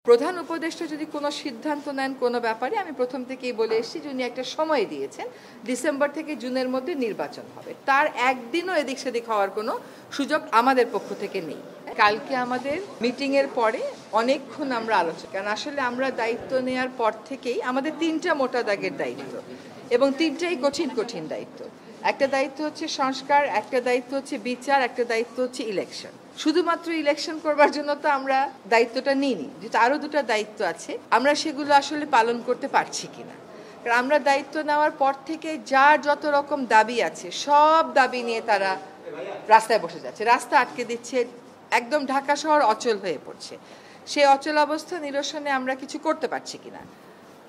প্রধান উপদেষ্টা যদি কোনো সিদ্ধান্ত নেন কোনো ব্যাপারে আমি প্রথম থেকেই বলে এসেছি যে উনি একটা সময় দিয়েছেন ডিসেম্বর থেকে জুনের মধ্যে নির্বাচন হবে, তার একদিনও এদিক সেদিক হওয়ার কোনো সুযোগ আমাদের পক্ষ থেকে নেই। কালকে আমাদের মিটিংয়ের পরে অনেকক্ষণ আমরা আলোচনা, কারণ আসলে আমরা দায়িত্ব নেওয়ার পর থেকেই আমাদের তিনটা মোটা দাগের দায়িত্ব এবং তিনটাই কঠিন কঠিন দায়িত্ব। একটা দায়িত্ব হচ্ছে সংস্কার, একটা দায়িত্ব হচ্ছে বিচার, একটা দায়িত্ব হচ্ছে ইলেকশন। শুধুমাত্র ইলেকশন করবার জন্য তো আমরা দায়িত্বটা নিইনি, যেটা আরও দুটো দায়িত্ব আছে, আমরা সেগুলো আসলে পালন করতে পারছি কিনা। কারণ আমরা দায়িত্ব নেওয়ার পর থেকে যার যত রকম দাবি আছে সব দাবি নিয়ে তারা রাস্তায় বসে যাচ্ছে, রাস্তা আটকে দিচ্ছে, একদম ঢাকা শহর অচল হয়ে পড়ছে। সেই অচল অবস্থা নিরসনে আমরা কিছু করতে পারছি কিনা,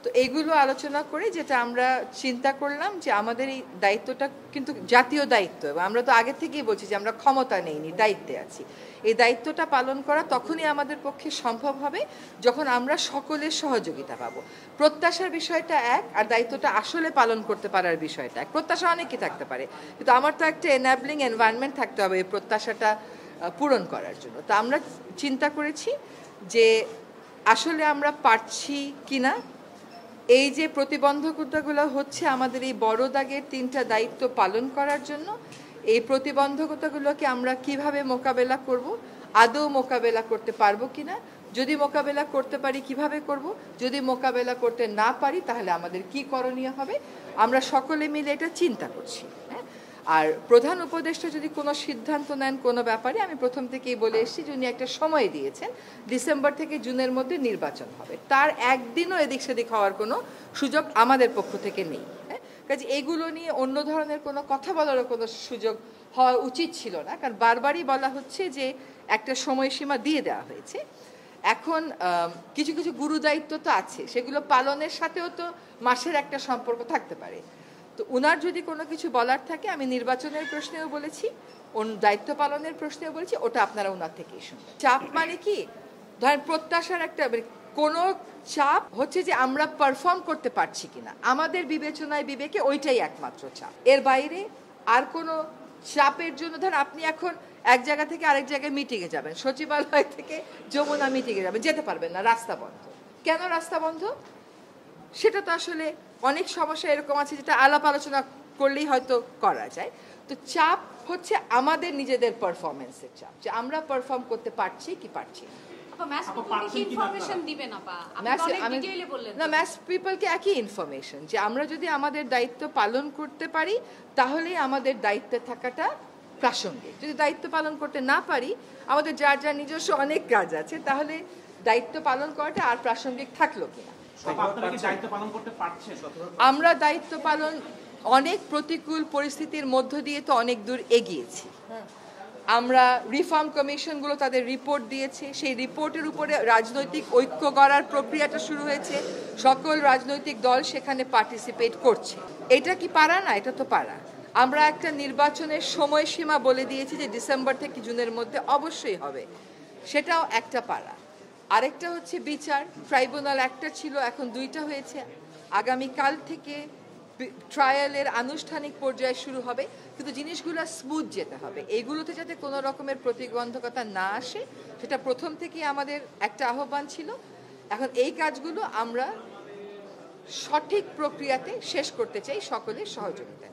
তো এইগুলো আলোচনা করে যেটা আমরা চিন্তা করলাম যে আমাদের এই দায়িত্বটা কিন্তু জাতীয় দায়িত্ব, এবং আমরা তো আগে থেকেই বলছি যে আমরা ক্ষমতা নেইনি, দায়িত্বে আছি। এই দায়িত্বটা পালন করা তখনই আমাদের পক্ষে সম্ভব হবে যখন আমরা সকলের সহযোগিতা পাবো। প্রত্যাশার বিষয়টা এক, আর দায়িত্বটা আসলে পালন করতে পারার বিষয়টা এক। প্রত্যাশা অনেকই থাকতে পারে, কিন্তু আমার তো একটা এনাবলিং এনভায়রনমেন্ট থাকতে হবে এই প্রত্যাশাটা পূরণ করার জন্য। তো আমরা চিন্তা করেছি যে আসলে আমরা পারছি কিনা, এই যে প্রতিবন্ধকতাগুলো হচ্ছে আমাদের এই বড় দাগের তিনটা দায়িত্ব পালন করার জন্য, এই প্রতিবন্ধকতাগুলোকে আমরা কিভাবে মোকাবেলা করব, আদৌ মোকাবেলা করতে পারবো কিনা, যদি মোকাবেলা করতে পারি কিভাবে করব, যদি মোকাবেলা করতে না পারি তাহলে আমাদের কি করণীয় হবে, আমরা সকলে মিলে এটা চিন্তা করছি। আর প্রধান উপদেষ্টা যদি কোনো সিদ্ধান্ত নেন কোনো ব্যাপারে আমি প্রথম থেকেই বলে এসেছি যে উনি একটা সময় দিয়েছেন ডিসেম্বর থেকে জুনের মধ্যে নির্বাচন হবে, তার একদিনও এদিক সেদিক হওয়ার কোনো সুযোগ আমাদের পক্ষ থেকে নেই। কাজে এইগুলো নিয়ে অন্য ধরনের কোনো কথা বলারও কোনো সুযোগ হওয়া উচিত ছিল না, কারণ বারবারই বলা হচ্ছে যে একটা সময়সীমা দিয়ে দেওয়া হয়েছে। এখন কিছু কিছু গুরু দায়িত্ব তো আছে, সেগুলো পালনের সাথেও তো মাসের একটা সম্পর্ক থাকতে পারে। তো উনার যদি কোনো কিছু বলার থাকে, আমি নির্বাচনের প্রশ্নেও বলেছি, দায়িত্ব পালনের প্রশ্নেও বলেছি, ওটা আপনারা ওনার থেকেই শুনবেন। চাপ মানে কি, ধরেন প্রত্যাশার একটা কোনো চাপ হচ্ছে যে আমরা পারফর্ম করতে পারছি কিনা, আমাদের বিবেচনায় বিবেকে ওইটাই একমাত্র চাপ। এর বাইরে আর কোনো চাপের জন্য, ধরেন আপনি এখন এক জায়গা থেকে আরেক জায়গায় মিটিংয়ে যাবেন, সচিবালয় থেকে যমুনা মিটিংয়ে যাবেন, যেতে পারবেন না, রাস্তা বন্ধ। কেন রাস্তা বন্ধ? সেটা তো আসলে অনেক সমস্যা এরকম আছে যেটা আলাপ আলোচনা করলেই হয়তো করা যায়। তো চাপ হচ্ছে আমাদের নিজেদের পারফরমেন্সের চাপ, যে আমরা পারফর্ম করতে পারছি কি পারছি না। ম্যাস পিপলকে একই ইনফরমেশন, যে আমরা যদি আমাদের দায়িত্ব পালন করতে পারি তাহলেই আমাদের দায়িত্বে থাকাটা প্রাসঙ্গিক। যদি দায়িত্ব পালন করতে না পারি, আমাদের যার যার নিজস্ব অনেক কাজ আছে, তাহলে দায়িত্ব পালন করাটা আর প্রাসঙ্গিক থাকলো কিনা। আমরা দায়িত্ব পালন অনেক প্রতিকূল পরিস্থিতির মধ্য দিয়ে তো অনেক দূর এগিয়েছি। আমরা রিফর্ম কমিশনগুলো তাদের রিপোর্ট দিয়েছে, সেই রিপোর্টের উপরে রাজনৈতিক ঐক্য গড়ার প্রক্রিয়াটা শুরু হয়েছে, সকল রাজনৈতিক দল সেখানে পার্টিসিপেট করছে। এটা কি পারা না? এটা তো পারা। আমরা একটা নির্বাচনের সময়সীমা বলে দিয়েছি যে ডিসেম্বর থেকে জুনের মধ্যে অবশ্যই হবে, সেটাও একটা পারা। আরেকটা হচ্ছে বিচার, ট্রাইব্যুনাল একটা ছিল, এখন দুইটা হয়েছে, আগামীকাল থেকে ট্রায়ালের আনুষ্ঠানিক পর্যায়ে শুরু হবে, কিন্তু জিনিসগুলো স্মুথ যেতে হবে, এইগুলোতে যাতে কোনো রকমের প্রতিবন্ধকতা না আসে, সেটা প্রথম থেকেই আমাদের একটা আহ্বান ছিল। এখন এই কাজগুলো আমরা সঠিক প্রক্রিয়াতে শেষ করতে চাই সকলের সহযোগিতায়।